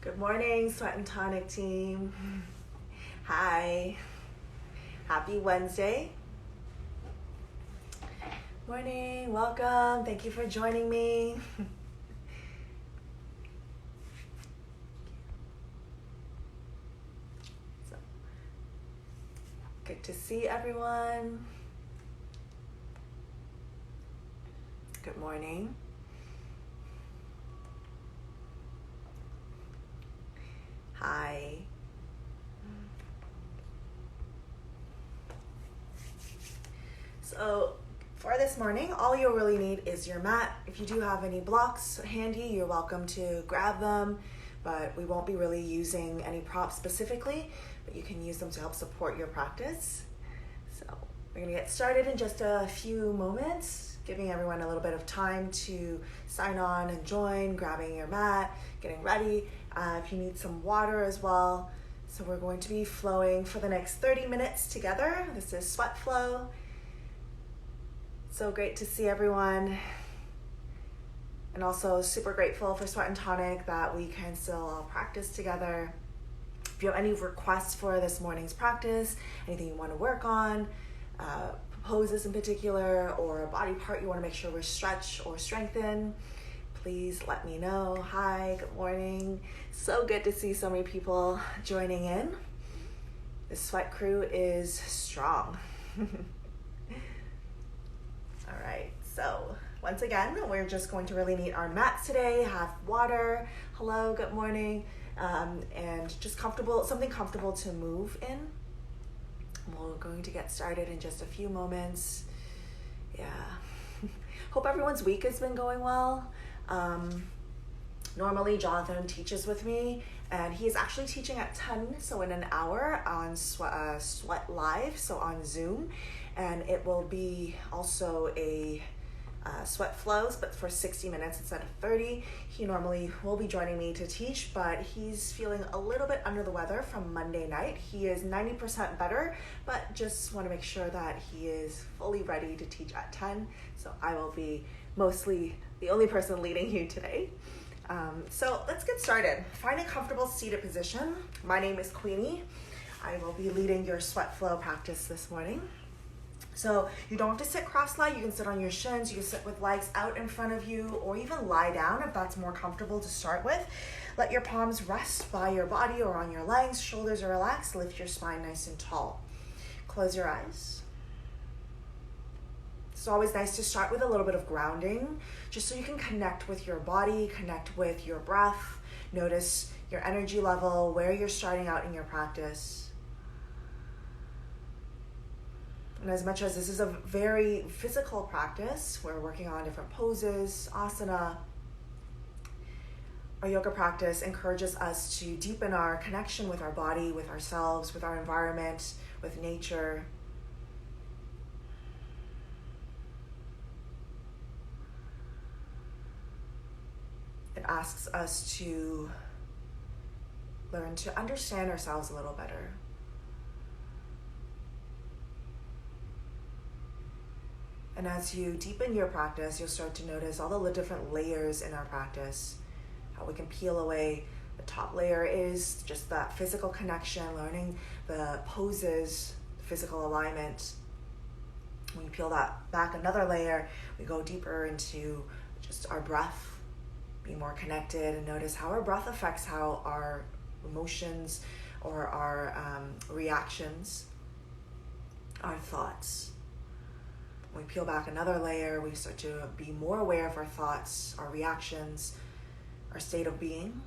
Good morning, Sweat and Tonic team. Hi. Happy Wednesday. Morning, welcome. Thank you for joining me. Good to see everyone. Good morning. Hi. So for this morning, all you'll really need is your mat. If you do have any blocks handy, you're welcome to grab them, but we won't be really using any props specifically, but you can use them to help support your practice. So we're gonna get started in just a few moments, giving everyone a little bit of time to sign on and join, grabbing your mat, getting ready. If you need some water as well. So we're going to be flowing for the next 30 minutes together. This is Sweat Flow. So great to see everyone. And also super grateful for Sweat and Tonic that we can still all practice together. If you have any requests for this morning's practice, anything you want to work on, poses in particular, or a body part you want to make sure we stretch or strengthen, please let me know. Hi, good morning. So good to see so many people joining in. The sweat crew is strong. All right, so once again, we're just going to really need our mats today, have water, hello, good morning, and just something comfortable to move in. We're going to get started in just a few moments. Yeah, hope everyone's week has been going well. Normally Jonathan teaches with me, and he is actually teaching at 10, so in an hour on Sweat Live, so on Zoom, and it will be also a Sweat Flows, but for 60 minutes instead of 30. He normally will be joining me to teach, but he's feeling a little bit under the weather from Monday night. He is 90% better, but just want to make sure that he is fully ready to teach at 10, so I will be mostly the only person leading you today. So let's get started. Find a comfortable seated position. My name is Queenie. I will be leading your Sweat Flow practice this morning. So you don't have to sit cross-legged. You can sit on your shins. You can sit with legs out in front of you, or even lie down if that's more comfortable to start with. Let your palms rest by your body or on your legs. Shoulders are relaxed. Lift your spine nice and tall. Close your eyes. It's always nice to start with a little bit of grounding, just so you can connect with your body, connect with your breath, notice your energy level, where you're starting out in your practice. And as much as this is a very physical practice, we're working on different poses, asana, our yoga practice encourages us to deepen our connection with our body, with ourselves, with our environment, with nature. It asks us to learn to understand ourselves a little better. And as you deepen your practice, you'll start to notice all the different layers in our practice, how we can peel away. The top layer is just that physical connection, learning the poses, physical alignment. When you peel that back another layer, we go deeper into just our breath, be more connected, and notice how our breath affects how our emotions or our reactions, our thoughts. When we peel back another layer, we start to be more aware of our thoughts, our reactions, our state of being.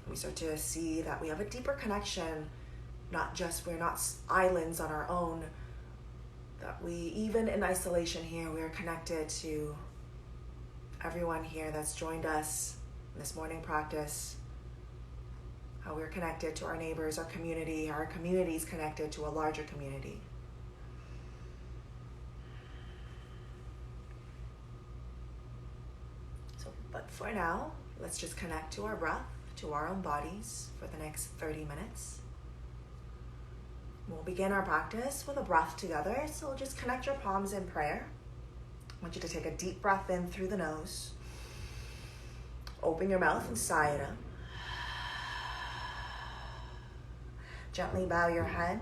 We start to see that we have a deeper connection, we're not islands on our own, that we, even in isolation here, we are connected to everyone here that's joined us in this morning practice, how we're connected to our neighbors, our community is connected to a larger community. But for now, let's just connect to our breath, to our own bodies for the next 30 minutes. We'll begin our practice with a breath together, so just connect your palms in prayer. I want you to take a deep breath in through the nose. Open your mouth and sigh it up. Gently bow your head.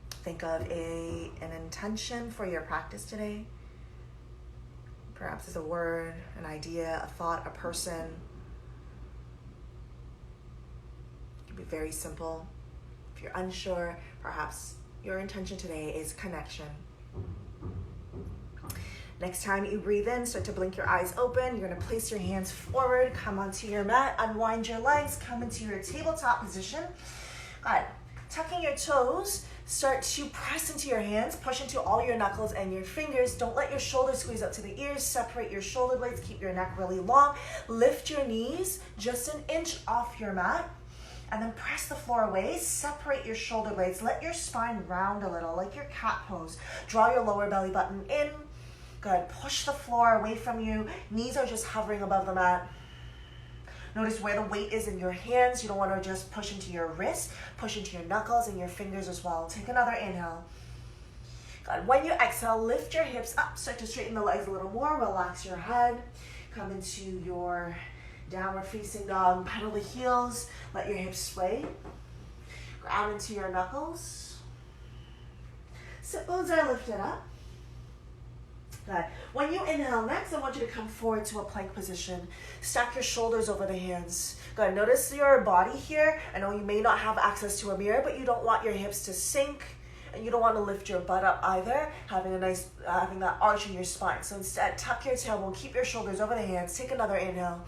Think of an intention for your practice today. Perhaps it's a word, an idea, a thought, a person. It can be very simple. If you're unsure, perhaps your intention today is connection. Next time you breathe in, start to blink your eyes open. You're going to place your hands forward, come onto your mat, unwind your legs, come into your tabletop position. Good. Tucking your toes, start to press into your hands, push into all your knuckles and your fingers. Don't let your shoulders squeeze up to the ears. Separate your shoulder blades, keep your neck really long. Lift your knees just an inch off your mat. And then press the floor away, separate your shoulder blades, let your spine round a little, like your cat pose. Draw your lower belly button in. Good, push the floor away from you. Knees are just hovering above the mat. Notice where the weight is in your hands. You don't want to just push into your wrists, push into your knuckles and your fingers as well. Take another inhale. Good, when you exhale, lift your hips up, start to straighten the legs a little more, relax your head. Come into your downward facing dog, pedal the heels, let your hips sway. Ground into your knuckles. Sit bones are lifted up. Good. When you inhale next, I want you to come forward to a plank position. Stack your shoulders over the hands. Good. Notice your body here. I know you may not have access to a mirror, but you don't want your hips to sink, and you don't want to lift your butt up either, having that arch in your spine. So instead, tuck your tailbone, keep your shoulders over the hands. Take another inhale.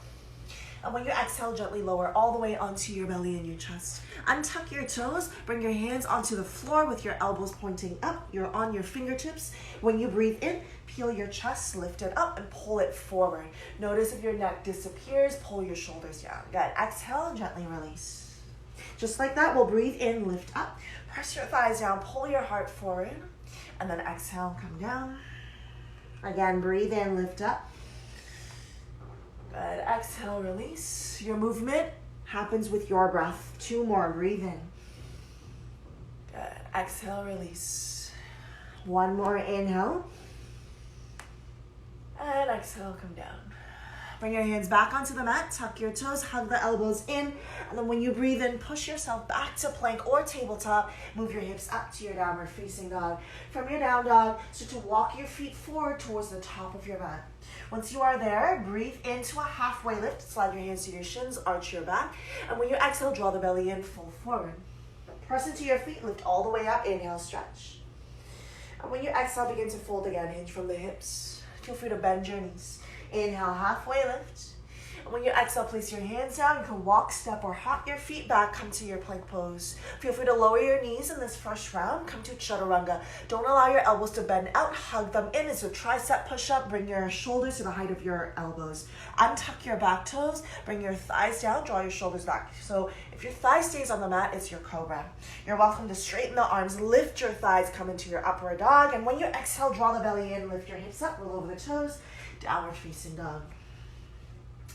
And when you exhale, gently lower all the way onto your belly and your chest. Untuck your toes, bring your hands onto the floor with your elbows pointing up. You're on your fingertips. When you breathe in, peel your chest, lift it up, and pull it forward. Notice if your neck disappears, pull your shoulders down. Good. Exhale, gently release. Just like that, we'll breathe in, lift up, press your thighs down, pull your heart forward, and then exhale, come down. Again, breathe in, lift up. Good. Exhale, release. Your movement happens with your breath. 2 more. Breathe in. Good. Exhale, release. 1 more. Inhale. And exhale, come down. Bring your hands back onto the mat. Tuck your toes. Hug the elbows in. And then when you breathe in, push yourself back to plank or tabletop. Move your hips up to your downward facing dog. From your down dog, start to walk your feet forward towards the top of your mat. Once you are there, breathe into a halfway lift. Slide your hands to your shins, arch your back. And when you exhale, draw the belly in, fold forward. Press into your feet, lift all the way up. Inhale, stretch. And when you exhale, begin to fold again. Hinge from the hips. Feel free to bend your knees. Inhale, halfway lift. And when you exhale, place your hands down. You can walk, step, or hop your feet back. Come to your plank pose. Feel free to lower your knees in this first round. Come to chaturanga. Don't allow your elbows to bend out. Hug them in. It's a tricep push-up. Bring your shoulders to the height of your elbows. Untuck your back toes. Bring your thighs down. Draw your shoulders back. So if your thigh stays on the mat, it's your cobra. You're welcome to straighten the arms. Lift your thighs. Come into your upward dog. And when you exhale, draw the belly in. Lift your hips up. Roll over the toes. Downward facing dog.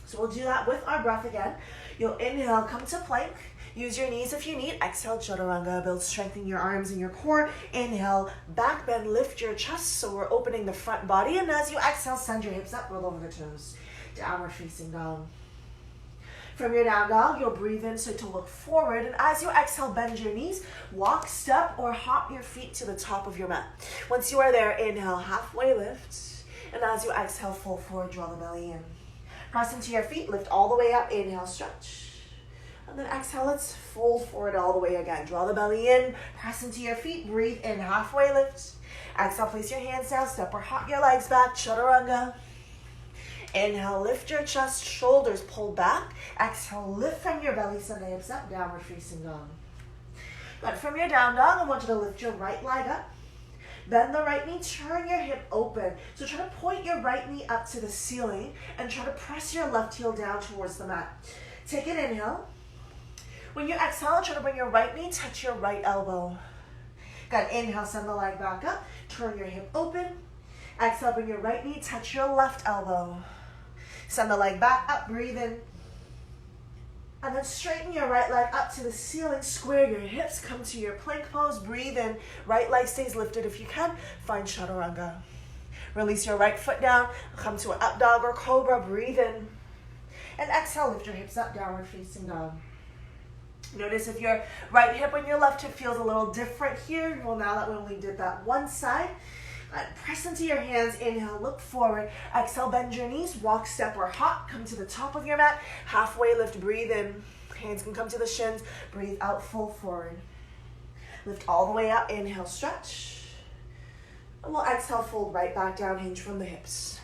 So we'll do that with our breath again. You'll inhale, come to plank. Use your knees if you need. Exhale, chaturanga. Build strength in your arms and your core. Inhale, back bend, lift your chest. So we're opening the front body. And as you exhale, send your hips up, roll over the toes. Downward facing dog. From your down dog, you'll breathe in, so to look forward. And as you exhale, bend your knees. Walk, step, or hop your feet to the top of your mat. Once you are there, inhale, halfway lift. And as you exhale, fold forward, draw the belly in. Press into your feet, lift all the way up, inhale, stretch. And then exhale, let's fold forward all the way again. Draw the belly in, press into your feet, breathe in, halfway lift. Exhale, place your hands down, step or hop your legs back, chaturanga. Inhale, lift your chest, shoulders pull back. Exhale, lift from your belly, send the hips up, downward facing dog. Good. From your down dog, I want you to lift your right leg up. Bend the right knee, turn your hip open. So try to point your right knee up to the ceiling and try to press your left heel down towards the mat. Take an inhale. When you exhale, try to bring your right knee, touch your right elbow. Good. Inhale, send the leg back up. Turn your hip open. Exhale, bring your right knee, touch your left elbow. Send the leg back up, breathe in. And then straighten your right leg up to the ceiling, square your hips, come to your plank pose, breathe in. Right leg stays lifted if you can, find chaturanga. Release your right foot down, come to an up dog or cobra, breathe in. And exhale, lift your hips up, downward facing dog. Notice if your right hip and your left hip feels a little different here. Well, now that we only did that one side. Press into your hands, inhale, look forward. Exhale, bend your knees, walk, step, or hop. Come to the top of your mat, halfway lift, breathe in. Hands can come to the shins, breathe out, fold forward. Lift all the way up, inhale, stretch. And we'll exhale, fold right back down, hinge from the hips.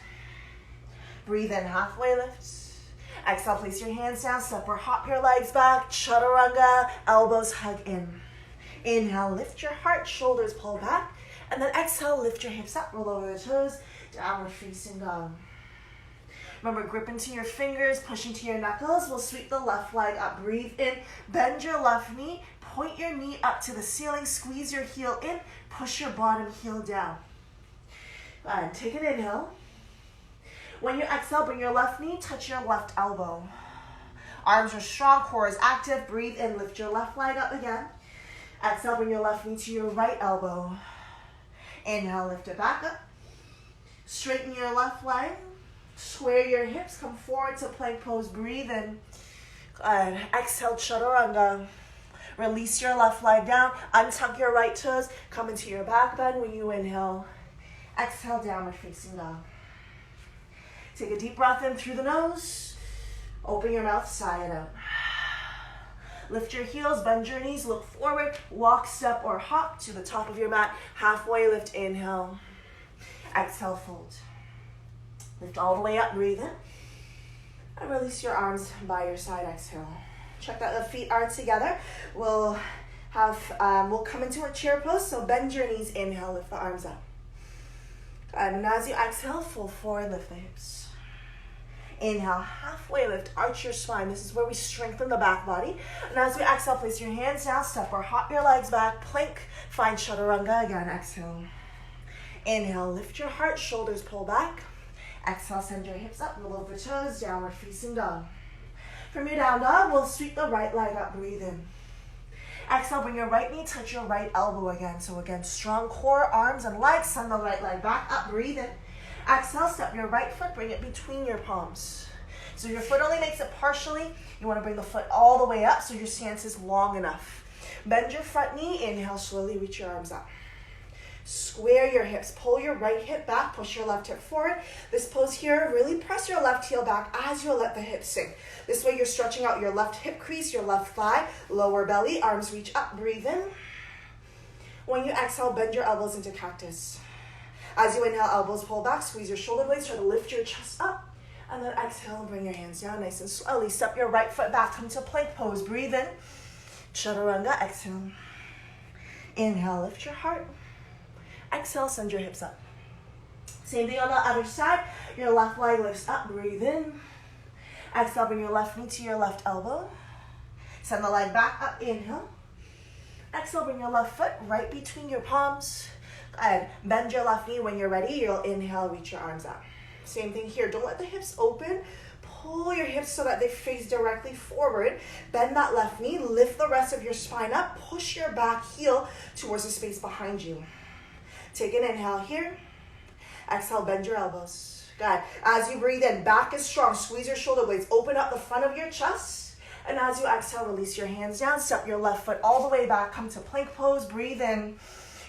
Breathe in, halfway lift. Exhale, place your hands down, step or hop your legs back, chaturanga, elbows hug in. Inhale, lift your heart, shoulders pull back. And then exhale, lift your hips up, roll over the toes, downward facing dog. Remember, grip into your fingers, push into your knuckles. We'll sweep the left leg up, breathe in, bend your left knee, point your knee up to the ceiling, squeeze your heel in, push your bottom heel down. And take an inhale. When you exhale, bring your left knee, touch your left elbow. Arms are strong, core is active. Breathe in, lift your left leg up again. Exhale, bring your left knee to your right elbow. Inhale, lift it back up. Straighten your left leg. Square your hips, come forward to plank pose. Breathe in. Good. Exhale, chaturanga. Release your left leg down. Untuck your right toes. Come into your back bend when you inhale. Exhale, downward facing dog. Take a deep breath in through the nose. Open your mouth, sigh it out. Lift your heels, bend your knees, look forward, walk, step, or hop to the top of your mat. Halfway lift, inhale. Exhale, fold. Lift all the way up, breathe in. And release your arms by your side, exhale. Check that the feet are together. We'll come into a chair pose, so bend your knees, inhale, lift the arms up. And as you exhale, fold forward, lift the hips. Inhale, halfway lift, arch your spine. This is where we strengthen the back body. And as we exhale, place your hands down, step or hop your legs back, plank, find chaturanga again, exhale. Inhale, lift your heart, shoulders pull back. Exhale, send your hips up, roll over toes, downward facing dog. From your down dog, we'll sweep the right leg up, breathe in. Exhale, bring your right knee, touch your right elbow again. So again, strong core, arms and legs, send the right leg back up, breathe in. Exhale, step your right foot, bring it between your palms. So your foot only makes it partially. You want to bring the foot all the way up so your stance is long enough. Bend your front knee, inhale, slowly reach your arms up. Square your hips, pull your right hip back, push your left hip forward. This pose here, really press your left heel back as you let the hips sink. This way you're stretching out your left hip crease, your left thigh, lower belly, arms reach up, breathe in. When you exhale, bend your elbows into cactus. As you inhale, elbows pull back, squeeze your shoulder blades, try to lift your chest up. And then exhale and bring your hands down nice and slowly. Step your right foot back, come to plank pose, breathe in. Chaturanga, exhale. Inhale, lift your heart. Exhale, send your hips up. Same thing on the other side. Your left leg lifts up, breathe in. Exhale, bring your left knee to your left elbow. Send the leg back up, inhale. Exhale, bring your left foot right between your palms. Good. Bend your left knee. When you're ready, you'll inhale, reach your arms up. Same thing here. Don't let the hips open. Pull your hips so that they face directly forward. Bend that left knee. Lift the rest of your spine up. Push your back heel towards the space behind you. Take an inhale here. Exhale, bend your elbows. Good. As you breathe in, back is strong. Squeeze your shoulder blades. Open up the front of your chest. And as you exhale, release your hands down. Step your left foot all the way back. Come to plank pose. Breathe in.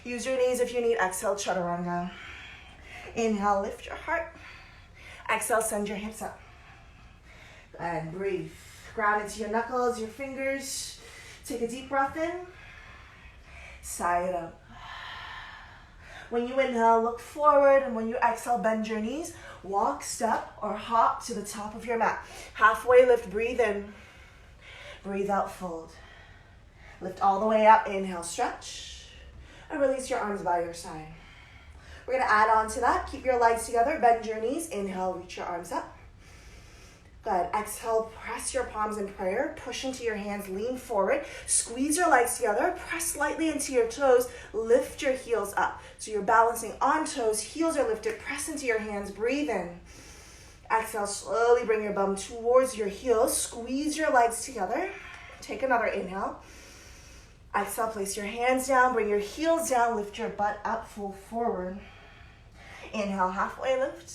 Use your knees if you need. Exhale, chaturanga. Inhale, lift your heart. Exhale, send your hips up. And breathe. Ground into your knuckles, your fingers. Take a deep breath in. Sigh it out. When you inhale, look forward. And when you exhale, bend your knees. Walk, step, or hop to the top of your mat. Halfway lift, breathe in. Breathe out, fold. Lift all the way up. Inhale, stretch. And release your arms by your side. We're going to add on to that. Keep your legs together. Bend your knees. Inhale, reach your arms up. Good. Exhale, press your palms in prayer. Push into your hands. Lean forward. Squeeze your legs together. Press lightly into your toes. Lift your heels up. So you're balancing on toes. Heels are lifted. Press into your hands. Breathe in. Exhale, slowly bring your bum towards your heels. Squeeze your legs together. Take another inhale. Exhale, place your hands down, bring your heels down, lift your butt up, fold forward. Inhale, halfway lift.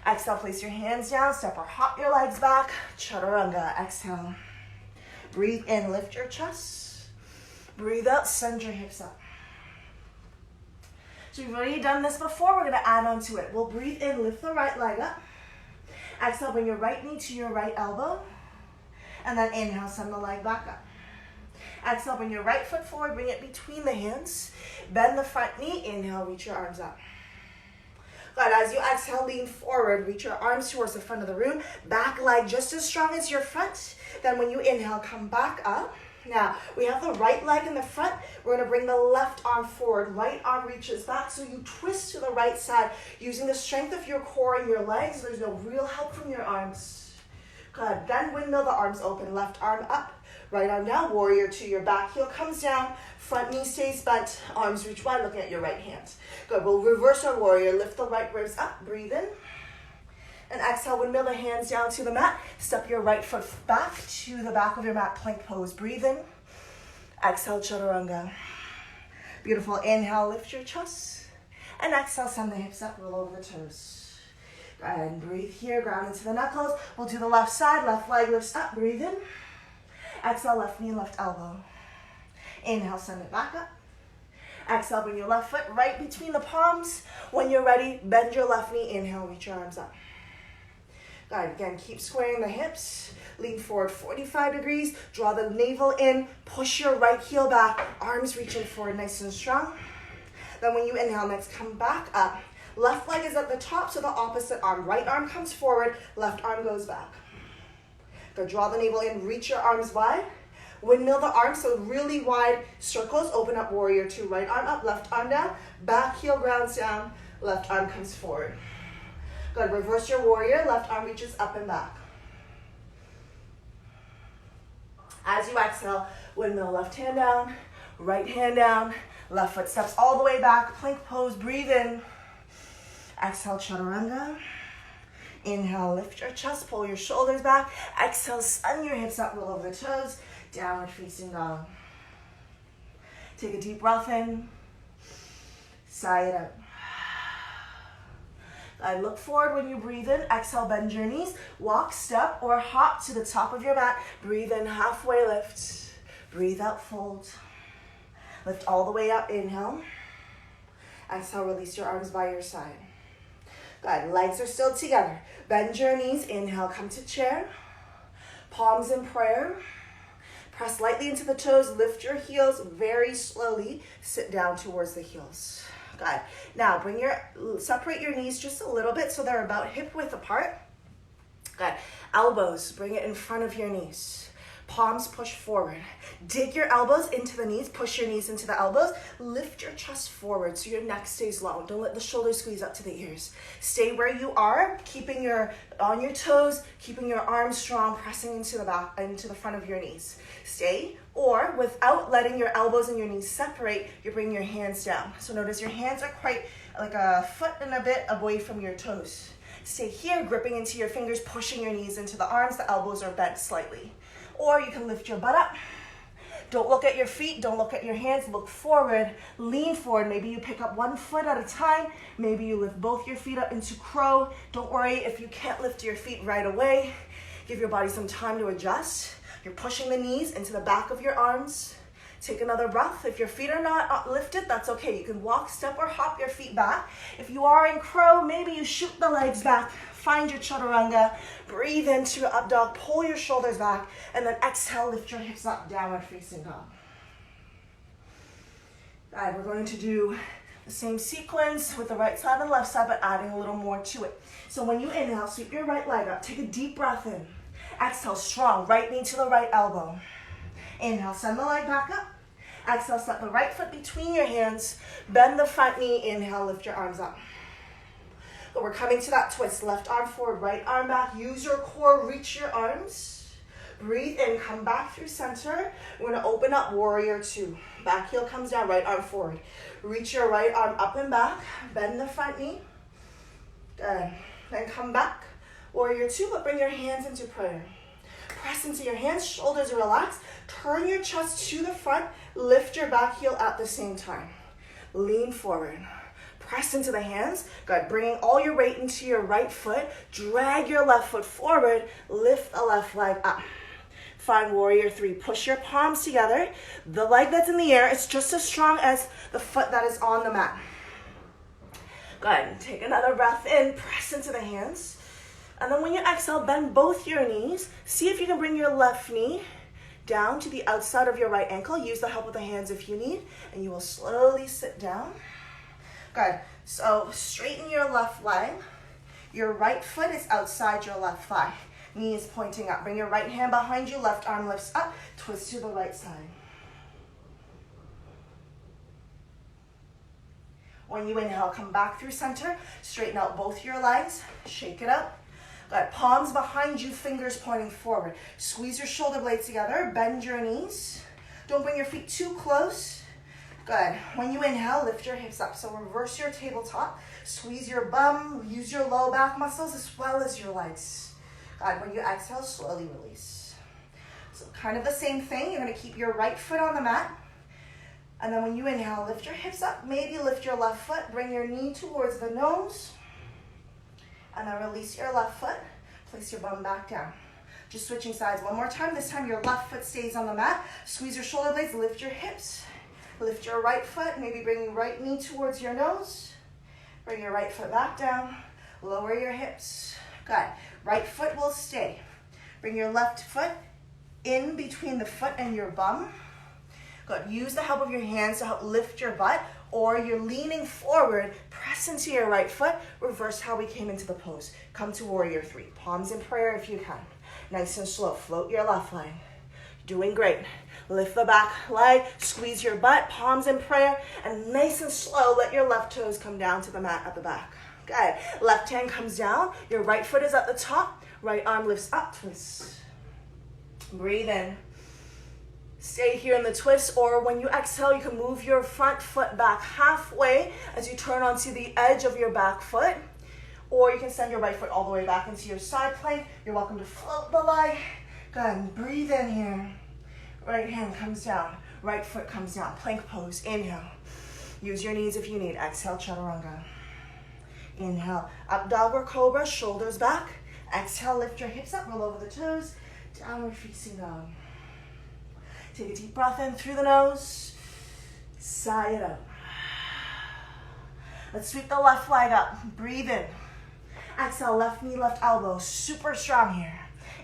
Exhale, place your hands down, step or hop your legs back. Chaturanga, exhale. Breathe in, lift your chest. Breathe out, send your hips up. So we've already done this before, we're gonna add on to it. We'll breathe in, lift the right leg up. Exhale, bring your right knee to your right elbow. And then inhale, send the leg back up. Exhale, bring your right foot forward, bring it between the hands. Bend the front knee, inhale, reach your arms up. Good, as you exhale, lean forward, reach your arms towards the front of the room. Back leg just as strong as your front. Then when you inhale, come back up. Now, we have the right leg in the front. We're gonna bring the left arm forward. Right arm reaches back, so you twist to the right side. Using the strength of your core and your legs, there's no real help from your arms. Good, then windmill the arms open. Left arm up, right arm down. Warrior two, your back heel comes down. Front knee stays bent, arms reach wide, looking at your right hand. Good, we'll reverse our warrior. Lift the right ribs up, breathe in. And exhale, windmill the hands down to the mat. Step your right foot back to the back of your mat, plank pose. Breathe in. Exhale, chaturanga. Beautiful. Inhale, lift your chest. And exhale, send the hips up, roll over the toes. Go ahead and breathe here, ground into the knuckles. We'll do the left side, left leg lifts up, breathe in. Exhale, left knee, left elbow. Inhale, send it back up. Exhale, bring your left foot right between the palms. When you're ready, bend your left knee. Inhale, reach your arms up. Good, again, keep squaring the hips. Lean forward 45 degrees. Draw the navel in. Push your right heel back. Arms reaching forward nice and strong. Then when you inhale, next come back up. Left leg is at the top, so the opposite arm. Right arm comes forward. Left arm goes back. Good, draw the navel in. Reach your arms wide. Windmill the arms, so really wide circles. Open up, warrior two. Right arm up, left arm down. Back heel grounds down. Left arm comes forward. Good, reverse your warrior. Left arm reaches up and back. As you exhale, windmill left hand down, right hand down. Left foot steps all the way back. Plank pose, breathe in. Exhale, chaturanga. Inhale, lift your chest, pull your shoulders back. Exhale, send your hips up, roll over the toes. Downward facing dog. Take a deep breath in. Sigh it out. And look forward when you breathe in. Exhale, bend your knees. Walk, step, or hop to the top of your mat. Breathe in, halfway lift. Breathe out, fold. Lift all the way up, inhale. Exhale, release your arms by your side. Good, legs are still together. Bend your knees, inhale, come to chair. Palms in prayer. Press lightly into the toes, lift your heels very slowly. Sit down towards the heels. Good. Now separate your knees just a little bit so they're about hip width apart. Good. Elbows, bring it in front of your knees. Palms push forward. Dig your elbows into the knees, push your knees into the elbows. Lift your chest forward so your neck stays long. Don't let the shoulders squeeze up to the ears. Stay where you are, on your toes, keeping your arms strong, pressing into the front of your knees. Stay, or without letting your elbows and your knees separate, you bring your hands down. So notice your hands are quite like a foot and a bit away from your toes. Stay here, gripping into your fingers, pushing your knees into the arms. The elbows are bent slightly. Or you can lift your butt up. Don't look at your feet, don't look at your hands, look forward, lean forward. Maybe you pick up one foot at a time. Maybe you lift both your feet up into crow. Don't worry if you can't lift your feet right away. Give your body some time to adjust. You're pushing the knees into the back of your arms. Take another breath. If your feet are not lifted, that's okay. You can walk, step, or hop your feet back. If you are in crow, maybe you shoot the legs back. Find your chaturanga. Breathe into your up dog. Pull your shoulders back. And then exhale, lift your hips up, downward facing dog. All right, we're going to do the same sequence with the right side and left side, but adding a little more to it. So when you inhale, sweep your right leg up. Take a deep breath in. Exhale, strong. Right knee to the right elbow. Inhale, send the leg back up. Exhale, step the right foot between your hands. Bend the front knee. Inhale, lift your arms up. But we're coming to that twist. Left arm forward, right arm back. Use your core, reach your arms. Breathe in, come back through center. We're gonna open up, warrior two. Back heel comes down, right arm forward. Reach your right arm up and back. Bend the front knee. Good. Then come back, warrior two, but bring your hands into prayer. Press into your hands, shoulders relax. Turn your chest to the front. Lift your back heel at the same time. Lean forward. Press into the hands. Good. Bringing all your weight into your right foot. Drag your left foot forward. Lift the left leg up. Find warrior three. Push your palms together. The leg that's in the air is just as strong as the foot that is on the mat. Good. Take another breath in. Press into the hands. And then when you exhale, bend both your knees. See if you can bring your left knee down to the outside of your right ankle. Use the help of the hands if you need. And you will slowly sit down. Good. So straighten your left leg. Your right foot is outside your left thigh. Knee is pointing up. Bring your right hand behind you. Left arm lifts up. Twist to the right side. When you inhale, come back through center. Straighten out both your legs. Shake it up. Good. Palms behind you, fingers pointing forward. Squeeze your shoulder blades together. Bend your knees. Don't bring your feet too close. Good. When you inhale, lift your hips up. So reverse your tabletop. Squeeze your bum. Use your low back muscles as well as your legs. Good. When you exhale, slowly release. So kind of the same thing. You're going to keep your right foot on the mat. And then when you inhale, lift your hips up. Maybe lift your left foot. Bring your knee towards the nose. And then release your left foot. Place your bum back down. Just switching sides one more time. This time your left foot stays on the mat. Squeeze your shoulder blades. Lift your hips. Lift your right foot. Maybe bring your right knee towards your nose. Bring your right foot back down. Lower your hips. Good. Right foot will stay. Bring your left foot in between the foot and your bum. Good. Use the help of your hands to help lift your butt, or you're leaning forward, press into your right foot, reverse how we came into the pose. Come to warrior three. Palms in prayer if you can. Nice and slow. Float your left leg. Doing great. Lift the back leg, squeeze your butt, palms in prayer, and nice and slow, let your left toes come down to the mat at the back. Good. Left hand comes down, your right foot is at the top, right arm lifts up, twist. Breathe in. Stay here in the twist, or when you exhale, you can move your front foot back halfway as you turn onto the edge of your back foot, or you can send your right foot all the way back into your side plank. You're welcome to float the leg. Good. Breathe in here. Right hand comes down. Right foot comes down. Plank pose. Inhale. Use your knees if you need. Exhale, chaturanga. Inhale. Up dog or cobra. Shoulders back. Exhale. Lift your hips up. Roll over the toes. Downward facing dog. Take a deep breath in through the nose. Sigh it out. Let's sweep the left leg up. Breathe in. Exhale. Left knee, left elbow. Super strong here.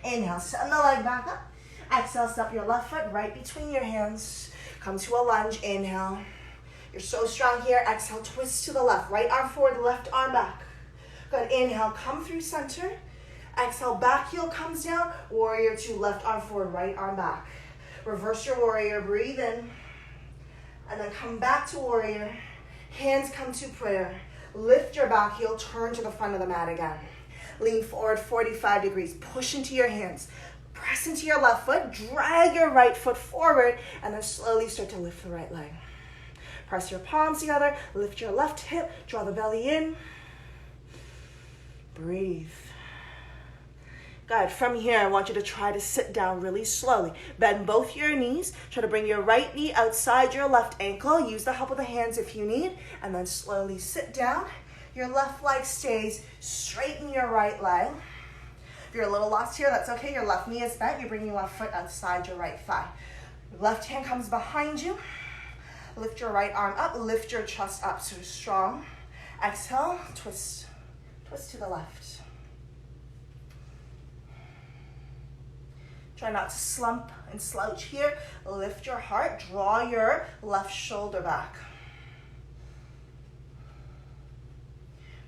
Inhale. Send the leg back up. Exhale, step your left foot right between your hands. Come to a lunge, inhale. You're so strong here. Exhale, twist to the left. Right arm forward, left arm back. Good, inhale, come through center. Exhale, back heel comes down. Warrior two, left arm forward, right arm back. Reverse your warrior, breathe in. And then come back to warrior. Hands come to prayer. Lift your back heel, turn to the front of the mat again. Lean forward 45 degrees. Push into your hands. Press into your left foot, drag your right foot forward, and then slowly start to lift the right leg. Press your palms together, lift your left hip, draw the belly in. Breathe. Good. From here, I want you to try to sit down really slowly. Bend both your knees. Try to bring your right knee outside your left ankle. Use the help of the hands if you need, and then slowly sit down. Your left leg stays. Straighten your right leg. If you're a little lost here, that's okay. Your left knee is bent. You bring your left foot outside your right thigh. Your left hand comes behind you. Lift your right arm up. Lift your chest up so strong. Exhale, twist. Twist to the left. Try not to slump and slouch here. Lift your heart. Draw your left shoulder back.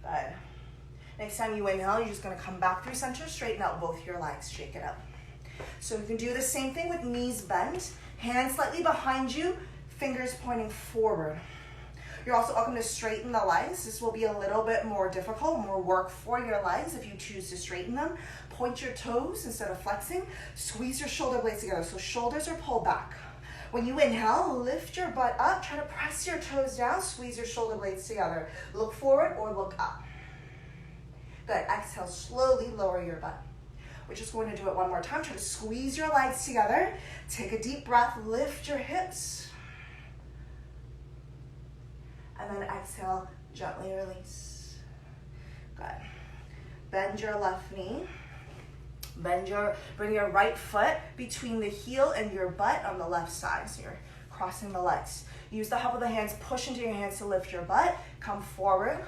Good. Next time you inhale, you're just going to come back through center, straighten out both your legs, shake it up. So you can do the same thing with knees bent, hands slightly behind you, fingers pointing forward. You're also welcome to straighten the legs. This will be a little bit more difficult, more work for your legs if you choose to straighten them. Point your toes instead of flexing. Squeeze your shoulder blades together so shoulders are pulled back. When you inhale, lift your butt up. Try to press your toes down. Squeeze your shoulder blades together. Look forward or look up. Good. Exhale, slowly lower your butt. We're just going to do it one more time. Try to squeeze your legs together. Take a deep breath. Lift your hips. And then exhale, Gently release. Good. Bend your left knee. Bring your right foot between the heel and your butt on the left side. So you're crossing the legs. Use the help of the hands, push into your hands to lift your butt. Come forward.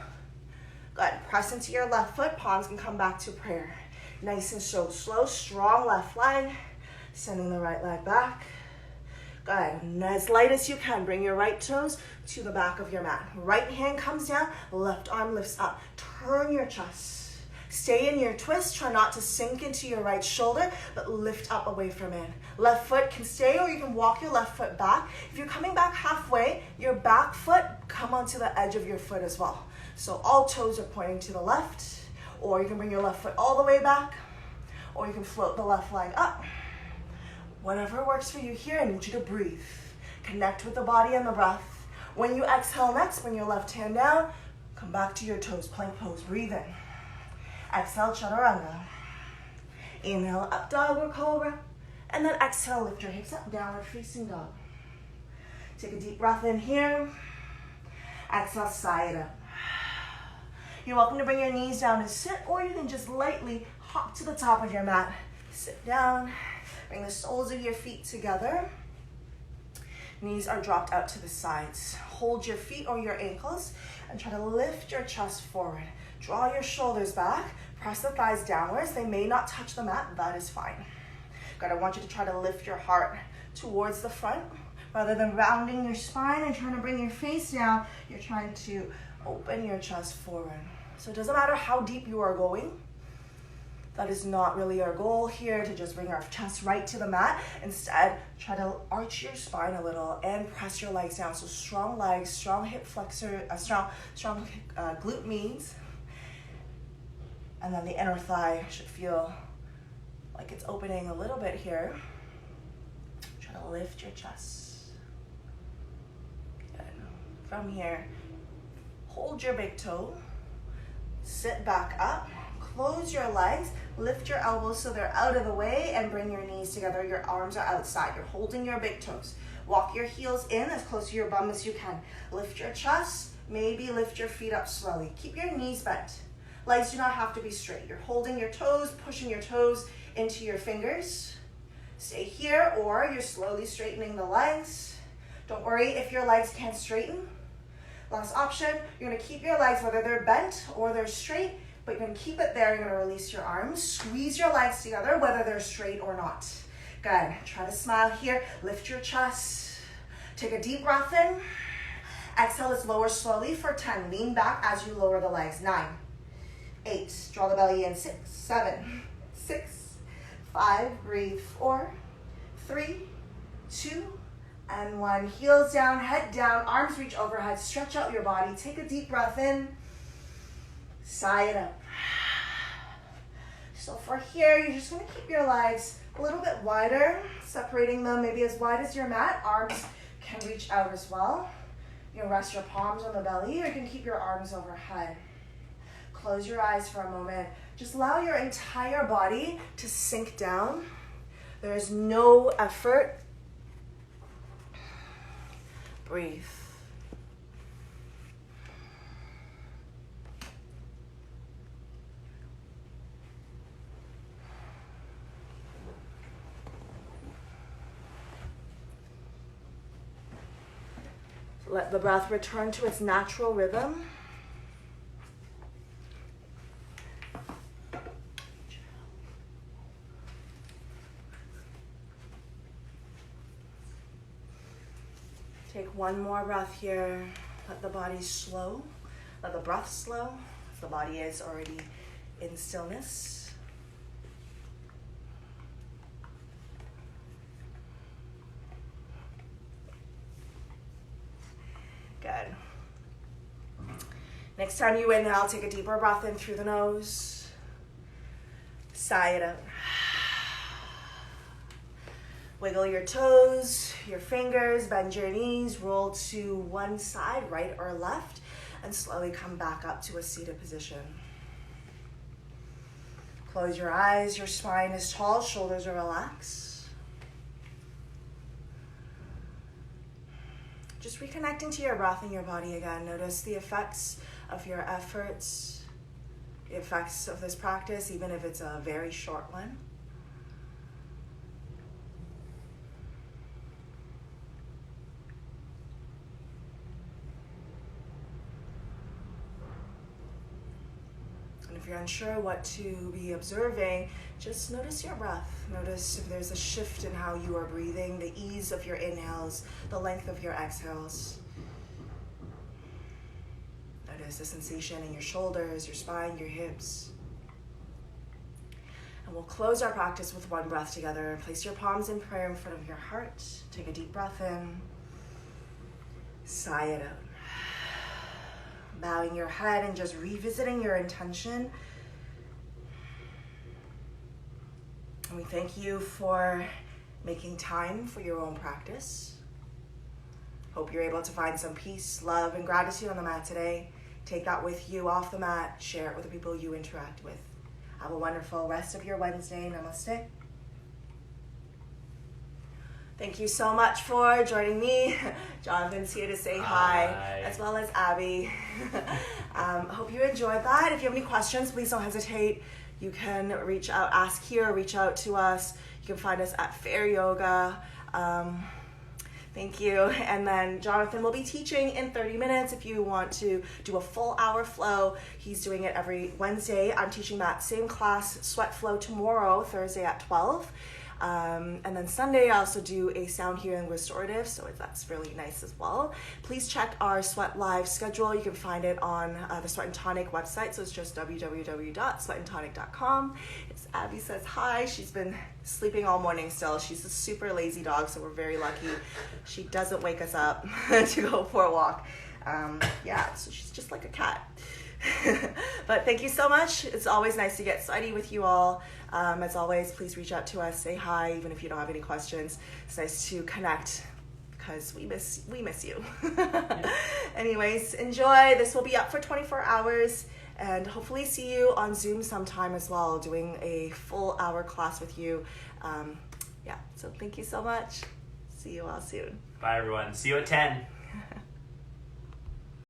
Good. Press into your left foot. Palms can come back to prayer. Nice and slow, strong left leg. Sending the right leg back. Good. And as light as you can, bring your right toes to the back of your mat. Right hand comes down, left arm lifts up. Turn your chest. Stay in your twist. Try not to sink into your right shoulder, but lift up away from it. Left foot can stay, or you can walk your left foot back. If you're coming back halfway, your back foot come onto the edge of your foot as well. So all toes are pointing to the left, or you can bring your left foot all the way back, or you can float the left leg up. Whatever works for you here, I need you to breathe. Connect with the body and the breath. When you exhale next, bring your left hand down, come back to your toes, plank pose, breathe in. Exhale, chaturanga. Inhale, up dog or cobra. And then exhale, lift your hips up, downward facing dog. Take a deep breath in here. Exhale, side up. You're welcome to bring your knees down and sit, or you can just lightly hop to the top of your mat. Sit down. Bring the soles of your feet together. Knees are dropped out to the sides. Hold your feet or your ankles and try to lift your chest forward. Draw your shoulders back. Press the thighs downwards. They may not touch the mat. That is fine. Good. I want you to try to lift your heart towards the front. Rather than rounding your spine and trying to bring your face down, you're trying to open your chest forward. So it doesn't matter how deep you are going. That is not really our goal here, to just bring our chest right to the mat. Instead, try to arch your spine a little and press your legs down. So strong legs, strong hip flexor, strong glute means. And then the inner thigh should feel like it's opening a little bit here. Try to lift your chest. Good. From here, hold your big toe. Sit back up. Close your legs. Lift your elbows so they're out of the way and bring your knees together. Your arms are outside. You're holding your big toes. Walk your heels in as close to your bum as you can. Lift your chest. Maybe lift your feet up slowly. Keep your knees bent. Legs do not have to be straight. You're holding your toes, pushing your toes into your fingers. Stay here, or you're slowly straightening the legs. Don't worry if your legs can't straighten. Last option, you're gonna keep your legs, whether they're bent or they're straight, but you're gonna keep it there. You're gonna release your arms, squeeze your legs together, whether they're straight or not. Good. Try to smile here. Lift your chest. Take a deep breath in. Exhale, let's lower slowly for 10. Lean back as you lower the legs. 9, 8, draw the belly in. 6, 7, 6, 5, breathe. 4, 3, 2, and 1. Heels down, head down, arms reach overhead. Stretch out your body. Take a deep breath in. Sigh it up. So for here, you're just gonna keep your legs a little bit wider, separating them maybe as wide as your mat. Arms can reach out as well. You can rest your palms on the belly, or you can keep your arms overhead. Close your eyes for a moment. Just allow your entire body to sink down. There is no effort. Breathe. Let the breath return to its natural rhythm. Take one more breath here. Let the body slow. Let the breath slow. The body is already in stillness. Good. Next time you inhale, take a deeper breath in through the nose. Sigh it out. Wiggle your toes, your fingers, bend your knees, roll to one side, right or left, and slowly come back up to a seated position. Close your eyes, your spine is tall, shoulders are relaxed. Just reconnecting to your breath and your body again. Notice the effects of your efforts, the effects of this practice, even if it's a very short one. And if you're unsure what to be observing, just notice your breath. Notice if there's a shift in how you are breathing, the ease of your inhales, the length of your exhales. Notice the sensation in your shoulders, your spine, your hips. And we'll close our practice with one breath together. Place your palms in prayer in front of your heart. Take a deep breath in. Sigh it out. Bowing your head and just revisiting your intention. And we thank you for making time for your own practice. Hope you're able to find some peace, love, and gratitude on the mat today. Take that with you off the mat. Share it with the people you interact with. Have a wonderful rest of your Wednesday. Namaste. Thank you so much for joining me. Jonathan's here to say hi, as well as Abby. Hope you enjoyed that. If you have any questions, please don't hesitate. You can reach out, ask here, reach out to us. You can find us at Fair Yoga. Thank you. And then Jonathan will be teaching in 30 minutes if you want to do a full hour flow. He's doing it every Wednesday. I'm teaching that same class, Sweat Flow, tomorrow, Thursday at 12. And then Sunday I also do a sound healing restorative, so that's really nice as well. Please check our Sweat Live schedule. You can find it on the Sweat and Tonic website, so it's just www.sweatandtonic.com. It's Abby says hi. She's been sleeping all morning still. She's a super lazy dog, so we're very lucky. She doesn't wake us up to go for a walk. So she's just like a cat. But thank you so much. It's always nice to get sweaty with you all. As always, please reach out to us, say hi, even if you don't have any questions. It's nice to connect because we miss you. Yeah. Anyways, enjoy. This will be up for 24 hours and hopefully see you on Zoom sometime as well, doing a full hour class with you. So thank you so much. See you all soon. Bye everyone. See you at 10.